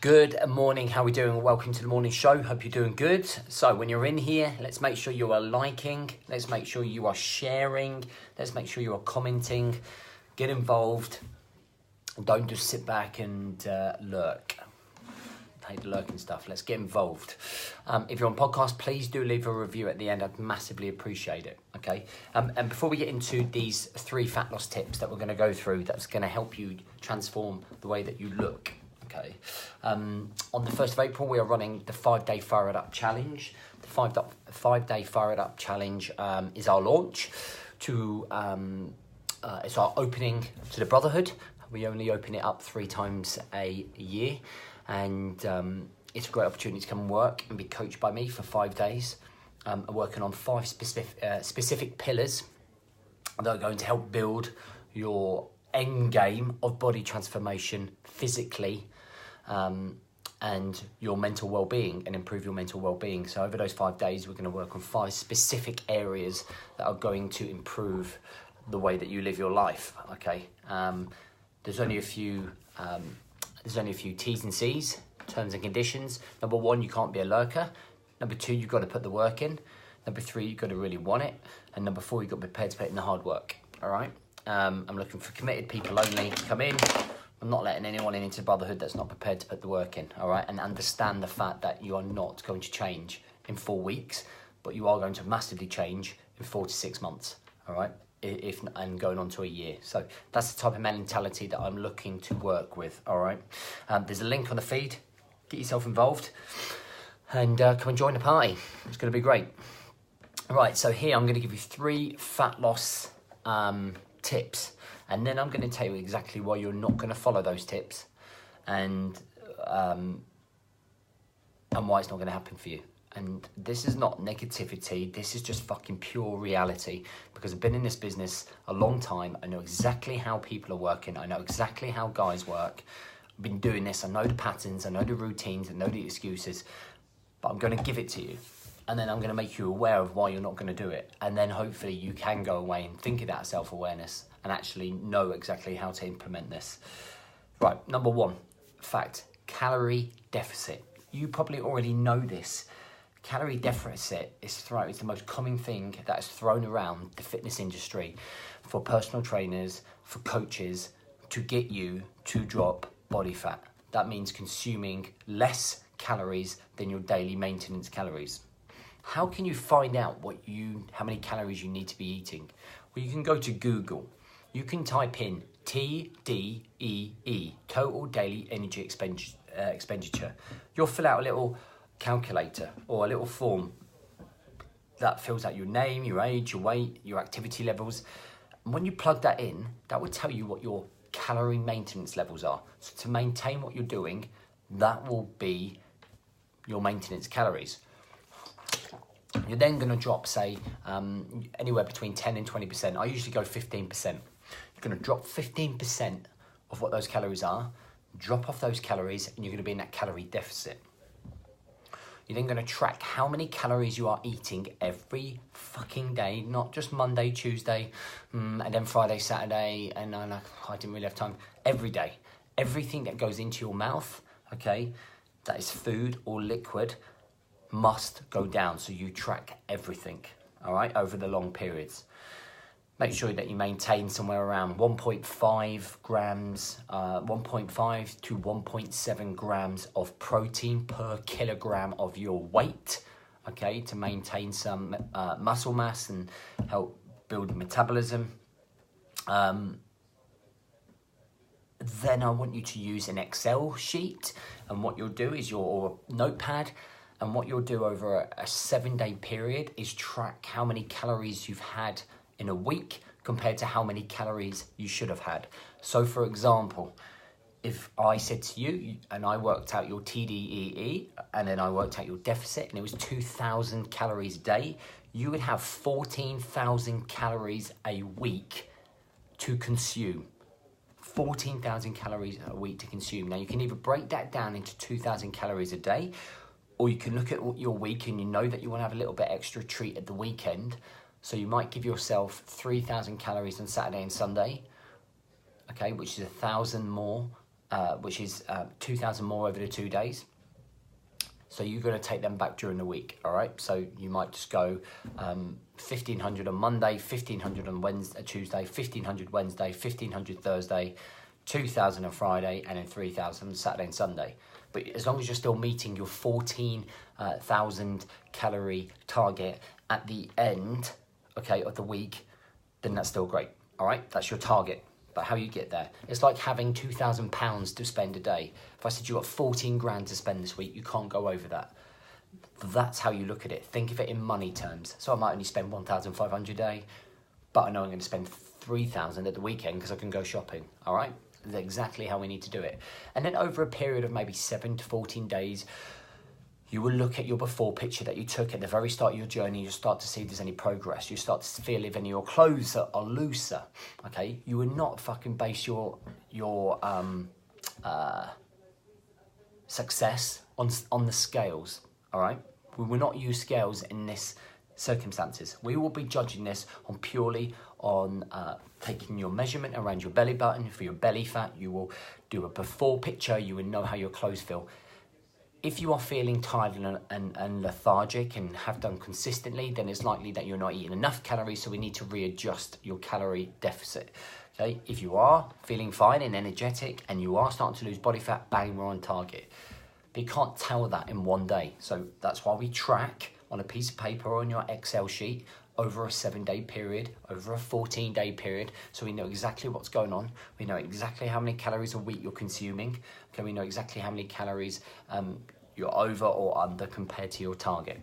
Good morning, how are we doing? Welcome to the morning show. Hope you're doing good. So when you're in here, let's make sure you are liking, let's make sure you are sharing, let's make sure you are commenting, get involved. Don't just sit back and lurk. I hate the lurking stuff. Let's get involved. If you're on podcast, please do leave a review at the end. I'd massively appreciate it. Okay. And before we get into these 3 fat loss tips that we're going to go through, that's going to help you transform the way that you look. Okay. On the 1st of April, we are running the 5-day Fire It Up Challenge. The 5-day Fire It Up Challenge is our launch to. It's our opening to the Brotherhood. We only open it up 3 times a year. And it's a great opportunity to come and work and be coached by me for 5 days. I'm working on 5 specific pillars that are going to help build your end game of body transformation physically and your mental well-being and improve your mental well-being. So over those 5 days, we're going to work on 5 specific areas that are going to improve the way that you live your life. Okay, there's only a few T's and C's, terms and conditions. Number 1, you can't be a lurker. Number 2, you've got to put the work in. Number 3, you've got to really want it. And number 4, you've got to be prepared to put in the hard work. All right. I'm looking for committed people only to come in. I'm not letting anyone into Brotherhood that's not prepared to put the work in. All right. And understand the fact that you are not going to change in 4 weeks, but you are going to massively change in 4 to 6 months. All right. And going on to a year. So that's the type of mentality that I'm looking to work with. All right. There's a link on the feed. Get yourself involved and come and join the party. It's going to be great. All right. So here I'm going to give you 3 fat loss tips, and then I'm going to tell you exactly why you're not going to follow those tips, and why it's not going to happen for you. And this is not negativity, this is just fucking pure reality, because I've been in this business a long time. I know exactly how people are working. I know exactly how guys work. I've been doing this. I know the patterns, I know the routines, I know the excuses, but I'm going to give it to you. And then I'm going to make you aware of why you're not going to do it. And then hopefully you can go away and think of that self-awareness and actually know exactly how to implement this. Right, number 1, fact, calorie deficit. You probably already know this. Calorie deficit is the most common thing that is thrown around the fitness industry for personal trainers, for coaches, to get you to drop body fat. That means consuming less calories than your daily maintenance calories. How can you find out how many calories you need to be eating? Well, you can go to Google. You can type in TDEE, total daily energy expenditure. You'll fill out a little calculator or a little form that fills out your name, your age, your weight, your activity levels. And when you plug that in, that will tell you what your calorie maintenance levels are. So to maintain what you're doing, that will be your maintenance calories. You're then going to drop, say, anywhere between 10 and 20%. I usually go 15%. You're going to drop 15% of what those calories are, drop off those calories, and you're going to be in that calorie deficit. You're then going to track how many calories you are eating every fucking day, not just Monday, Tuesday, and then Friday, Saturday, and I didn't really have time. Every day. Everything that goes into your mouth, okay, that is food or liquid, must go down. So you track everything, all right, over the long periods. Make sure that you maintain somewhere around 1.5 grams, 1.5 to 1.7 grams of protein per kilogram of your weight, okay, to maintain some muscle mass and help build metabolism. Then I want you to use an Excel sheet, and what you'll do is or a notepad, and what you'll do over a 7-day period is track how many calories you've had in a week compared to how many calories you should have had. So for example, if I said to you and I worked out your TDEE and then I worked out your deficit and it was 2,000 calories a day, you would have 14,000 calories a week to consume. 14,000 calories a week to consume. Now you can either break that down into 2,000 calories a day, or you can look at your week and you know that you want to have a little bit extra treat at the weekend. So you might give yourself 3,000 calories on Saturday and Sunday, okay, which is 1,000 more which is 2,000 more over the 2 days. So you're going to take them back during the week, all right? So you might just go 1,500 on Monday, 1,500 on Tuesday, 1,500 Wednesday, 1,500 Thursday, 2,000 on Friday, and then 3,000 on Saturday and Sunday. But as long as you're still meeting your 14,000 calorie target at the end, okay, of the week, then that's still great, all right? That's your target. But how you get there, it's like having £2,000 to spend a day. If I said you got 14 grand to spend this week, you can't go over that. That's how you look at it. Think of it in money terms. So I might only spend 1,500 a day, but I know I'm going to spend 3,000 at the weekend because I can go shopping, all right? That's exactly how we need to do it. And then over a period of maybe 7 to 14 days, you will look at your before picture that you took at the very start of your journey. You'll start to see if there's any progress. You start to feel if any of your clothes are looser, okay? You will not fucking base your success on the scales, all right? We will not use scales in this circumstances. We will be judging this on purely on taking your measurement around your belly button for your belly fat. You will do a before picture. You will know how your clothes feel. If you are feeling tired and lethargic and have done consistently, then it's likely that you're not eating enough calories, so we need to readjust your calorie deficit. Okay? If you are feeling fine and energetic and you are starting to lose body fat, bang, we're on target. But you can't tell that in one day. So that's why we track on a piece of paper or on your Excel sheet over a 7-day period, over a 14-day period, so we know exactly what's going on. We know exactly how many calories a week you're consuming. Okay, we know exactly how many calories you're over or under compared to your target.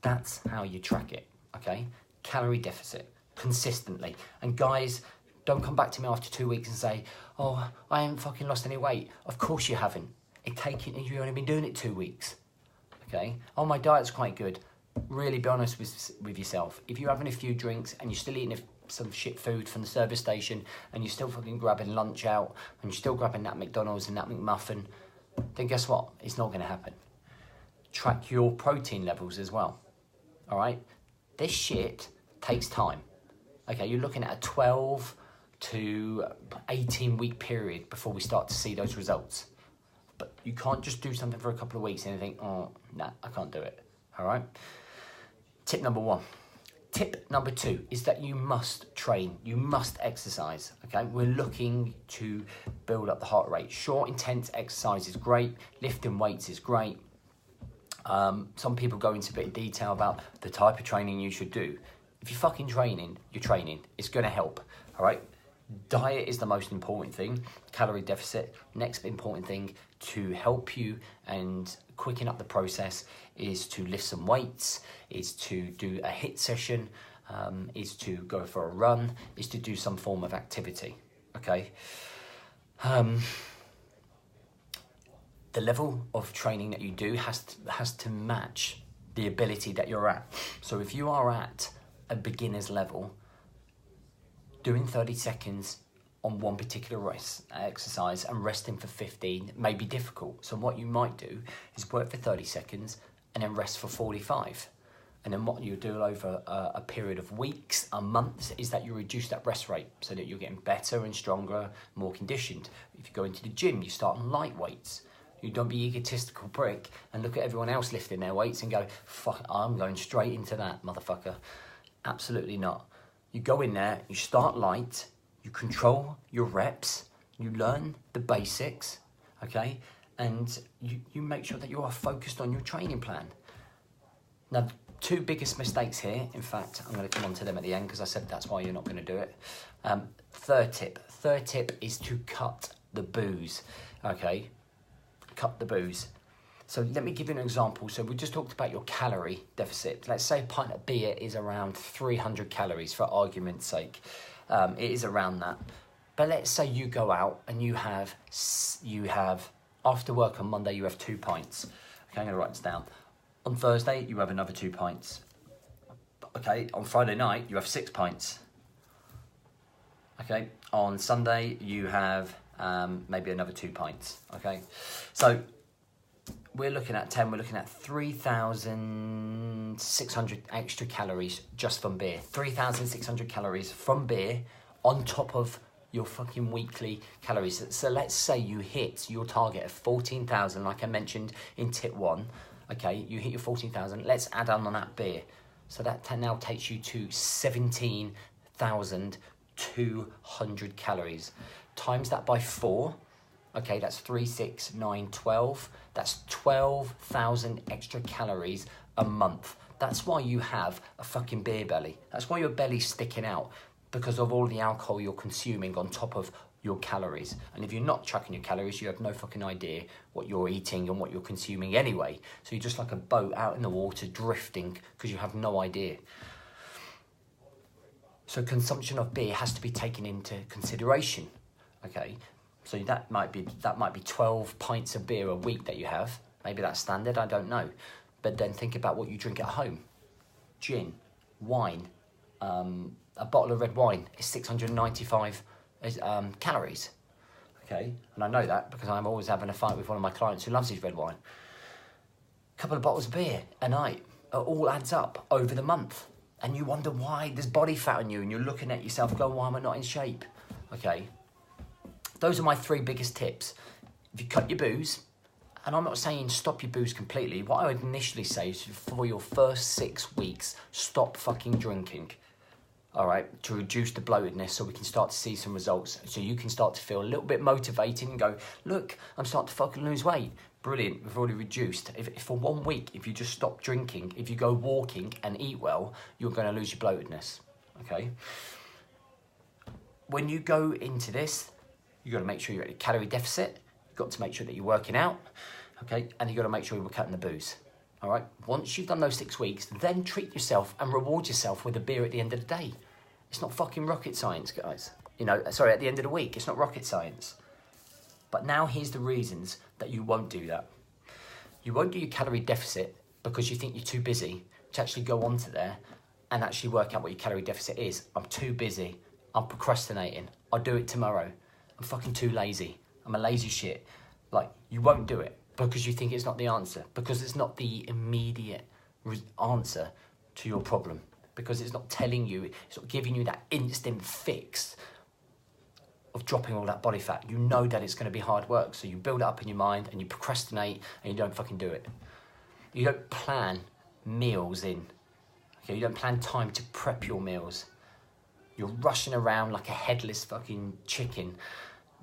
That's how you track it, okay? Calorie deficit, consistently. And guys, don't come back to me after 2 weeks and say, oh, I haven't fucking lost any weight. Of course you haven't. You've only been doing it 2 weeks, okay? Oh, my diet's quite good. Really be honest with yourself. If you're having a few drinks and you're still eating some shit food from the service station and you're still fucking grabbing lunch out and you're still grabbing that McDonald's and that McMuffin, then guess what? It's not going to happen. Track your protein levels as well, all right? This shit takes time. Okay, you're looking at a 12 to 18 week period before we start to see those results. But you can't just do something for a couple of weeks and think, oh, nah, I can't do it, all right? Tip number 1. Tip number 2 is that you must train, you must exercise, okay? We're looking to build up the heart rate. Short, intense exercise is great. Lifting weights is great. Some people go into a bit of detail about the type of training you should do. If you're fucking training, you're training. It's going to help, all right? Diet is the most important thing. Calorie deficit, next important thing to help you and quicken up the process is to lift some weights, is to do a HIIT session, is to go for a run, is to do some form of activity, okay? The level of training that you do has to match the ability that you're at. So if you are at a beginner's level, doing 30 seconds on one particular exercise and resting for 15 may be difficult. So what you might do is work for 30 seconds and then rest for 45. And then what you do over a period of weeks and months is that you reduce that rest rate so that you're getting better and stronger, more conditioned. If you go into the gym, you start on light weights. You don't be egotistical prick and look at everyone else lifting their weights and go, fuck, I'm going straight into that, motherfucker. Absolutely not. You go in there, you start light, you control your reps, you learn the basics, okay? And you make sure that you are focused on your training plan. Now, 2 biggest mistakes here, in fact, I'm going to come on to them at the end because I said that's why you're not going to do it. Third tip is to cut the booze, okay? Cut the booze. So let me give you an example. So we just talked about your calorie deficit. Let's say a pint of beer is around 300 calories for argument's sake. It is around that. But let's say you go out and you have after work on Monday, you have 2 pints. Okay, I'm going to write this down. On Thursday, you have another 2 pints. Okay, on Friday night, you have 6 pints. Okay, on Sunday, you have maybe another 2 pints. Okay, so we're looking at 10, we're looking at 3,600 extra calories just from beer. 3,600 calories from beer on top of your fucking weekly calories. So let's say you hit your target of 14,000, like I mentioned in tip 1. Okay, you hit your 14,000. Let's add on that beer. So that now takes you to 17,200 calories. Times that by 4. Okay, that's 3, 6, 9, 12. That's 12,000 extra calories a month. That's why you have a fucking beer belly. That's why your belly's sticking out, because of all the alcohol you're consuming on top of your calories. And if you're not tracking your calories, you have no fucking idea what you're eating and what you're consuming anyway. So you're just like a boat out in the water drifting because you have no idea. So consumption of beer has to be taken into consideration. Okay, so that might be 12 pints of beer a week that you have. Maybe that's standard, I don't know. But then think about what you drink at home. Gin, wine, a bottle of red wine is 695 calories. Okay, and I know that because I'm always having a fight with one of my clients who loves his red wine. A couple of bottles of beer a night, it all adds up over the month. And you wonder why there's body fat on you, and you're looking at yourself going, why am I not in shape? Okay, those are my 3 biggest tips. If you cut your booze, and I'm not saying stop your booze completely, what I would initially say is for your first 6 weeks, stop fucking drinking. All right, to reduce the bloatedness so we can start to see some results. So you can start to feel a little bit motivated and go, look, I'm starting to fucking lose weight. Brilliant, we've already reduced. If for 1 week, if you just stop drinking, if you go walking and eat well, you're going to lose your bloatedness, okay? When you go into this, you've got to make sure you're at a calorie deficit. You've got to make sure that you're working out, okay? And you've got to make sure you're cutting the booze, all right? Once you've done those 6 weeks, then treat yourself and reward yourself with a beer at the end of the day. It's not fucking rocket science, guys. You know, sorry, at the end of the week, it's not rocket science. But now here's the reasons that you won't do that. You won't do your calorie deficit because you think you're too busy to actually go onto there and actually work out what your calorie deficit is. I'm too busy. I'm procrastinating. I'll do it tomorrow. I'm fucking too lazy. I'm a lazy shit. Like, you won't do it because you think it's not the answer, because it's not the immediate answer to your problem, because it's not telling you, it's not giving you that instant fix of dropping all that body fat. You know that it's going to be hard work, so you build it up in your mind and you procrastinate and you don't fucking do it. You don't plan meals in. Okay, you don't plan time to prep your meals. You're rushing around like a headless fucking chicken,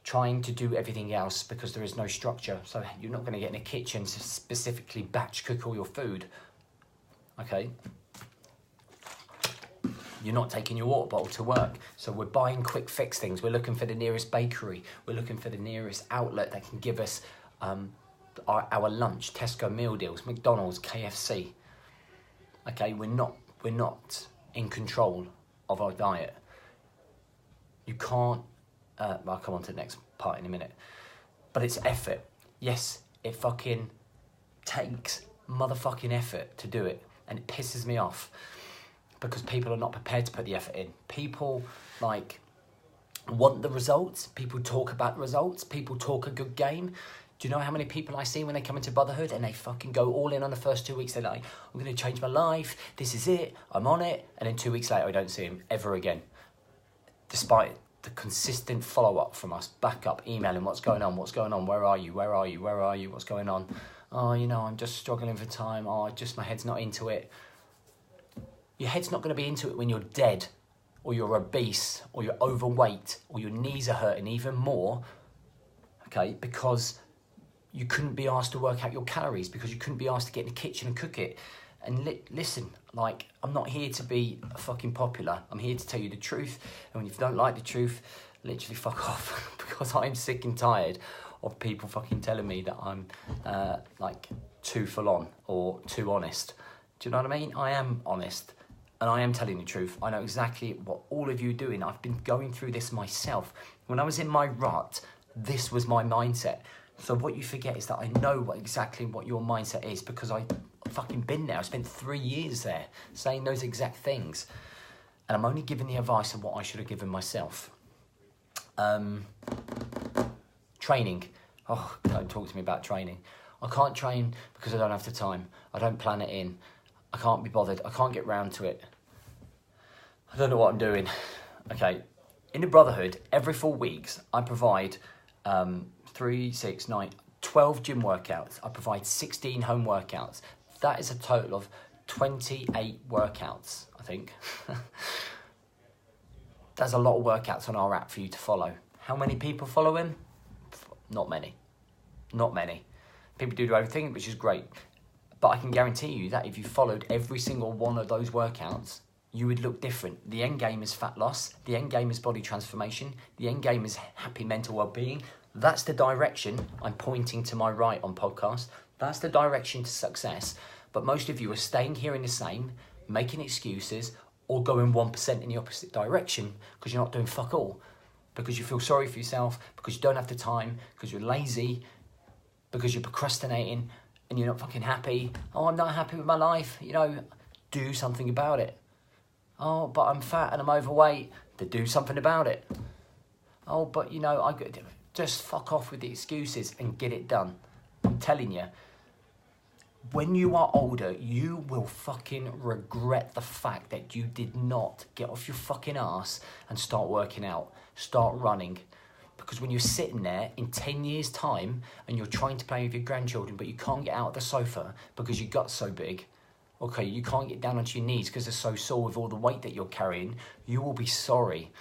trying to do everything else because there is no structure. So you're not going to get in a kitchen to specifically batch cook all your food. Okay? You're not taking your water bottle to work. So we're buying quick fix things. We're looking for the nearest bakery. We're looking for the nearest outlet that can give us our lunch. Tesco meal deals, McDonald's, KFC. Okay, we're not in control of our diet. You can't, I'll come on to the next part in a minute. But it's effort. Yes, it fucking takes motherfucking effort to do it. And it pisses me off because people are not prepared to put the effort in. People like want the results. People talk about results. People talk a good game. Do you know how many people I see when they come into brotherhood and they fucking go all in on the first 2 weeks? They're like, I'm going to change my life. This is it. I'm on it. And then 2 weeks later, I don't see them ever again. Despite the consistent follow-up from us, back up, emailing, what's going on, where are you, what's going on? Oh, you know, I'm just struggling for time. Oh, just my head's not into it. Your head's not going to be into it when you're dead, or you're obese, or you're overweight, or your knees are hurting even more, okay, because you couldn't be asked to work out your calories, because you couldn't be asked to get in the kitchen and cook it. And listen, like, I'm not here to be fucking popular. I'm here to tell you the truth. And if you don't like the truth, literally fuck off. Because I'm sick and tired of people fucking telling me that I'm like too full on or too honest. Do you know what I mean? I am honest and I am telling the truth. I know exactly what all of you are doing. I've been going through this myself. When I was in my rut, this was my mindset. So what you forget is that I know exactly what your mindset is, because I've fucking been there. I spent 3 years there saying those exact things. And I'm only giving the advice of what I should have given myself. Training. Oh, don't talk to me about training. I can't train because I don't have the time. I don't plan it in. I can't be bothered. I can't get round to it. I don't know what I'm doing. Okay, In the Brotherhood, every 4 weeks, I provide 3, 6, 9, 12 gym workouts. I provide 16 home workouts. That is a total of 28 workouts, I think. There's a lot of workouts on our app for you to follow. How many people follow him? Not many. Not many. People do their own thing, which is great. But I can guarantee you that if you followed every single one of those workouts, you would look different. The end game is fat loss. The end game is body transformation. The end game is happy mental well-being. That's the direction I'm pointing to my right on podcast. That's the direction to success. But most of you are staying here in the same, making excuses, or going 1% in the opposite direction because you're not doing fuck all. Because you feel sorry for yourself, because you don't have the time, because you're lazy, because you're procrastinating, and you're not fucking happy. Oh, I'm not happy with my life. You know, do something about it. Oh, but I'm fat and I'm overweight. Then do something about it. Oh, but you know, just fuck off with the excuses and get it done. I'm telling you, when you are older, you will fucking regret the fact that you did not get off your fucking ass and start working out, start running. Because when you're sitting there in 10 years' time and you're trying to play with your grandchildren, but you can't get out of the sofa because your gut's so big, okay, you can't get down onto your knees because they're so sore with all the weight that you're carrying, you will be sorry.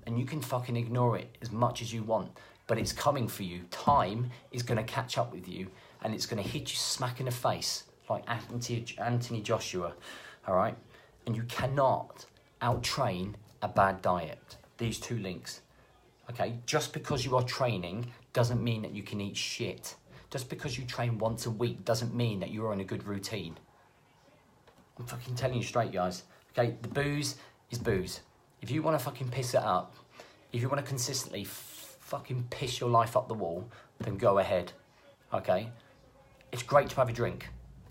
And you can fucking ignore it as much as you want, but it's coming for you. Time is going to catch up with you, and it's going to hit you smack in the face like Anthony Joshua, all right? And you cannot out-train a bad diet. These two links, okay? Just because you are training doesn't mean that you can eat shit. Just because you train once a week doesn't mean that you're on a good routine. I'm fucking telling you straight, guys. Okay, the booze is booze. If you want to fucking piss it up, if you want to consistently fucking piss your life up the wall, then go ahead, okay? It's great to have a drink.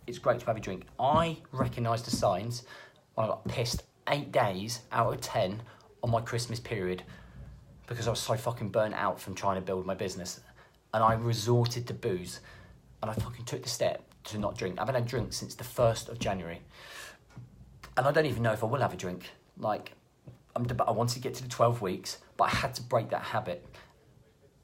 It's great to have a drink. I recognised the signs when I got pissed 8 days out of 10 on my Christmas period because I was so fucking burnt out from trying to build my business. And I resorted to booze, and I fucking took the step to not drink. I haven't had a drink since the 1st of January. And I don't even know if I will have a drink. Like, I wanted to get to the 12 weeks, but I had to break that habit.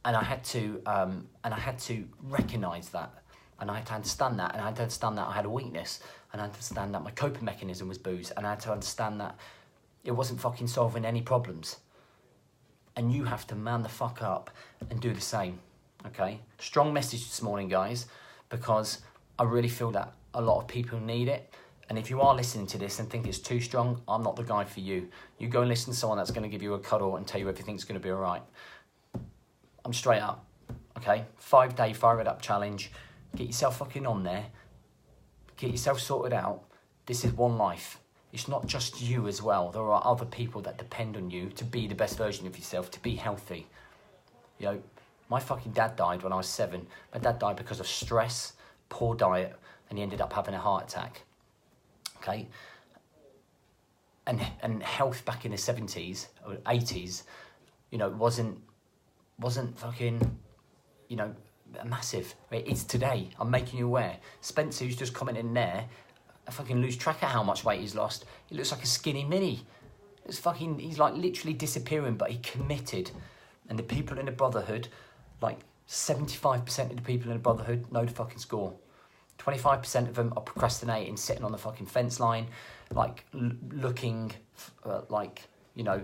And I had to recognise that. And I had to understand that. And I had to understand that I had a weakness. And I had to understand that my coping mechanism was booze. And I had to understand that it wasn't fucking solving any problems. And you have to man the fuck up and do the same. Okay, strong message this morning, guys, because I really feel that a lot of people need it. And if you are listening to this and think it's too strong, I'm not the guy for you. You go and listen to someone that's going to give you a cuddle and tell you everything's going to be all right. I'm straight up, okay? 5-day Fire It Up challenge. Get yourself fucking on there. Get yourself sorted out. This is one life. It's not just you as well. There are other people that depend on you to be the best version of yourself, to be healthy. You know, my fucking dad died when I was 7. My dad died because of stress, poor diet, and he ended up having a heart attack. Okay? And health back in the 70s or 80s, you know, wasn't fucking, you know, massive. It's today. I'm making you aware. Spencer, who's just commenting there, I fucking lose track of how much weight he's lost. He looks like a skinny mini. He's like literally disappearing, but he committed. And the people in the Brotherhood, like 75% of the people in the Brotherhood know the fucking score. 25% of them are procrastinating, sitting on the fucking fence line, like looking like, you know,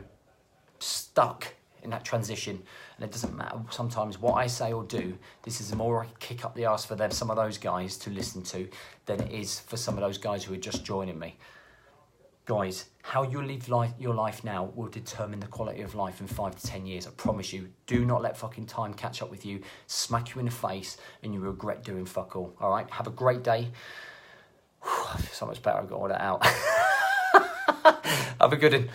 stuck in that transition. And it doesn't matter sometimes what I say or do. This is more a kick up the arse for them, some of those guys to listen to, than it is for some of those guys who are just joining me. Guys, how you live your life now will determine the quality of life in 5 to 10 years. I promise you. Do not let fucking time catch up with you, smack you in the face, and you regret doing fuck all. All right? Have a great day. Whew, I feel so much better. I got all that out. Have a good one.